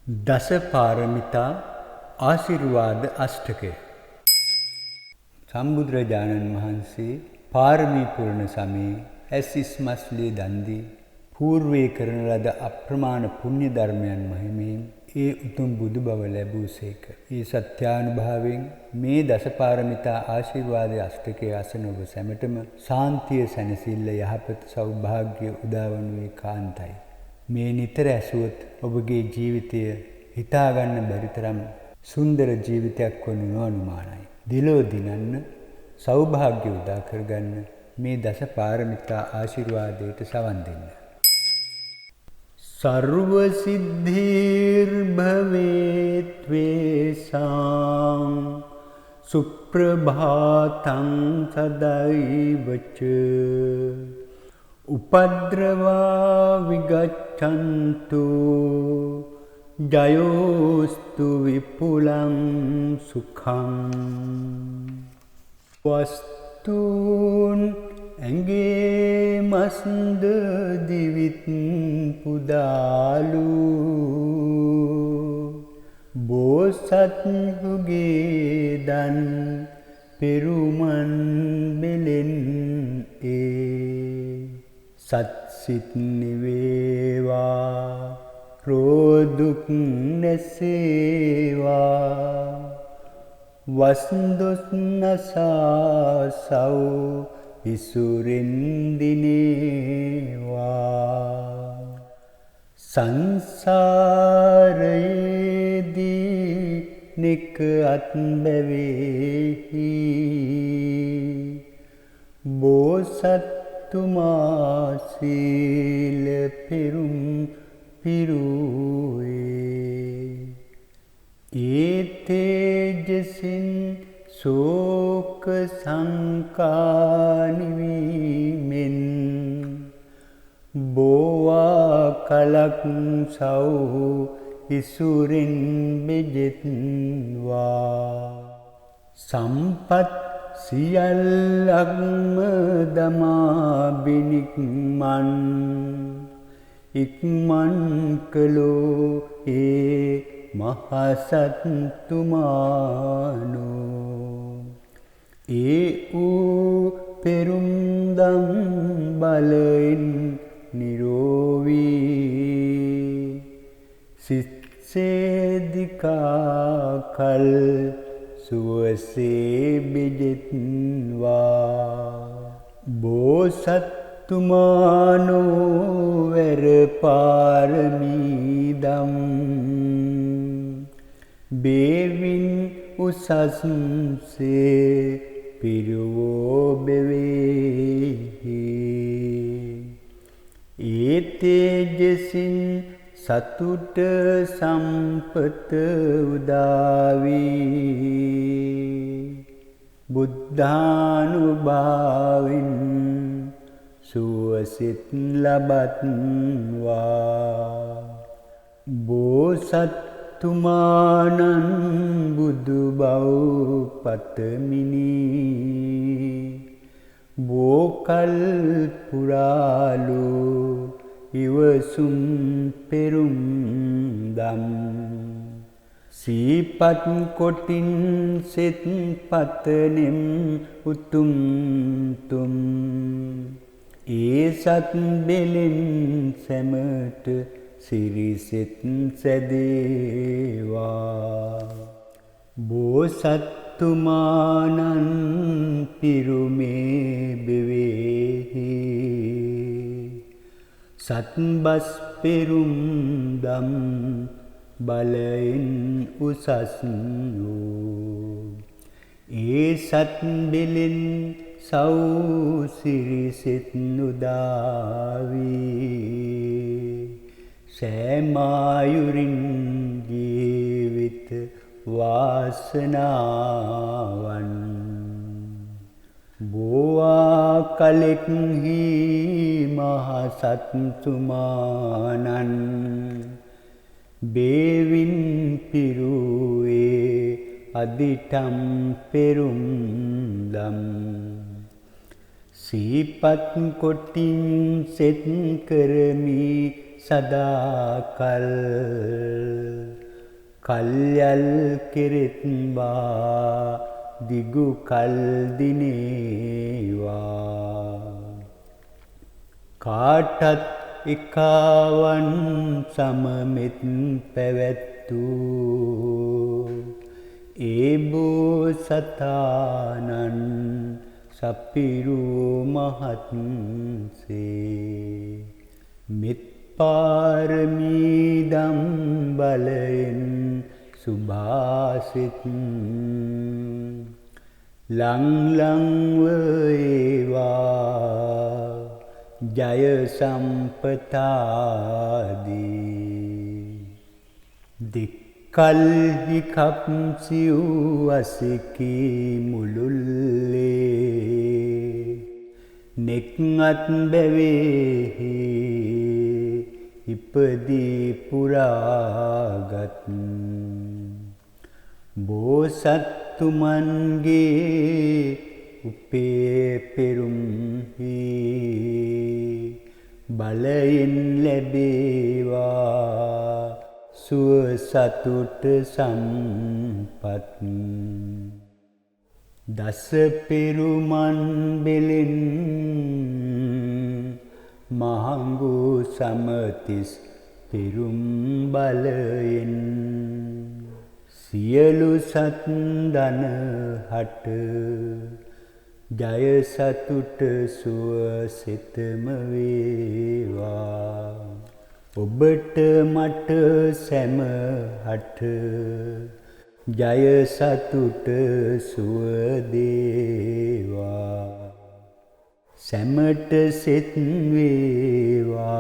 දසපාරමිතා ආශිර්වාද අෂ්ටකය. සම්බුදුරජාණන් වහන්සේ පාරමී පුරණ සමයේ ඇස් ඉස්මස්ලේ දන් දී పూర్වයේ කරන ලද අප්‍රමාණ පුණ්‍ය ධර්මයන් මහිමයෙන් ඒ උතුම් බුදු බව ලැබූසේක. ඒ සත්‍යානුභාවයෙන් මේ දසපාරමිතා ආශිර්වාද අෂ්ටකයේ අසන ඔබ සැමටම සාන්තිය, සැනසෙල්ල, යහපත, සෞභාග්‍ය උදාවනු ඒකාන්තයි. මේ නිතර ඇසුවොත් ඔබගේ ජීවිතය හිතාගන්න බැරි තරම් සුන්දර ජීවිතයක් වනු නොඅනුමානයි. දිලෝ දිනන්න, සෞභාග්‍ය උදා කරගන්න මේ දස පාරමිතා ආශිර්වාදයට සවන් දෙන්න. සර්ව සිද්ධිර් භවේත් වේසං සුප්‍රභාතං සදෛවච උපද්‍රවා විගච්ඡන්තු ජයෝස්තු විපුලං සුඛං වස්තුන් ඇඟේ මස්ද දිවිත් පුදාලු බෝසත්හුගේ දන් පෙරුමන් මෙලෙන් සත්සිත නිවේවා රෝදුක් නැසේවා වස්දොස් නසා සව් ඉසුරින් දිනේවා සංසාරයේදී නික අත්බැවේහි බෝසත්තුමා සීල පෙරුම් පිරුවේ ඒ තේජසින් ශෝක සංකා නිවීමෙන් බෝවා කලක් සව් ඉසුරින් බෙජෙත්වා සම්පත් සියල්ලක්ම දමා බිනික්මන් ඉක්මන් කළෝ ඒ මහසත්තුමානෝ ඒ වූ පෙරුම්දම් බලෙන් නිරෝවී සිත්සේදිකා කල් සුවසේ බෙජෙත්වා බෝසත්තුමානෝ වැර පාරමීදම් බේවින් උසස්සේ පිරුවෝ බෙවේහි ඒ තේජසින් සතුට සම්පත උදාවී බුද්ධානුභාවෙන් සුවසිත ලබත්වා බෝසත්තුමානන් බුදු බව පතමිනි බෝකල් පුරාලු ඉවසුම් පෙරුම් දම් සීපත් කොටින් සෙත් පතනෙම් උතුම් තුම් ඒ සත් බෙලෙන් සැමට සිරිසෙත් සැදේවා බෝසත්තුමානන් පිරුමේ බෙවේහි සත්බස් පෙරුම් දම් බලෙන් උසස් වූ ඒ සත් බෙලෙන් සව් සිරිසෙත් නුදාවී සෑමායුරින් ජීවිත වාසනාවන් බෝවා කලෙක්හි මහසත්තුමානන් බේවින් පිරුවේ අදිටම් පෙරුම් දම් සීපත් කොටින් සෙත් කරමි සදාකල් කල්යල් කෙරෙත්වා දිගු කල් දිනේවා කාටත් එකාවන් සමමෙත් පැවැත්වූ ඒ බෝසතාණන් සපිරූ මහත්සේ මෙත් පාරමී දම් බලයෙන් සුභාසිත ලංලංව ඒවා ජය සම්පතාදී දෙක්කල්හි කප්සිව් අසිකී මුළුල්ලේ නෙක්අත් බැවේහි ඉපදී පුරාගත් බෝසත්තුමන්ගේ උපේ පෙරුම්හි බලයෙන් ලැබේවා සුව සතුට සම්පත් දස පෙරුමන් බෙලෙන් මහඟු සමතිස් පෙරුම් බලයෙන් සියලු සත් දන හට ජය සතුට සුව සිතම වේවා ඔබට මට සැම හට ජය සතුට සුව දේවා සැමට සෙත් වේවා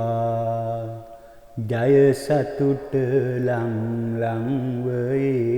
ජය සතුට ලං ලං වේ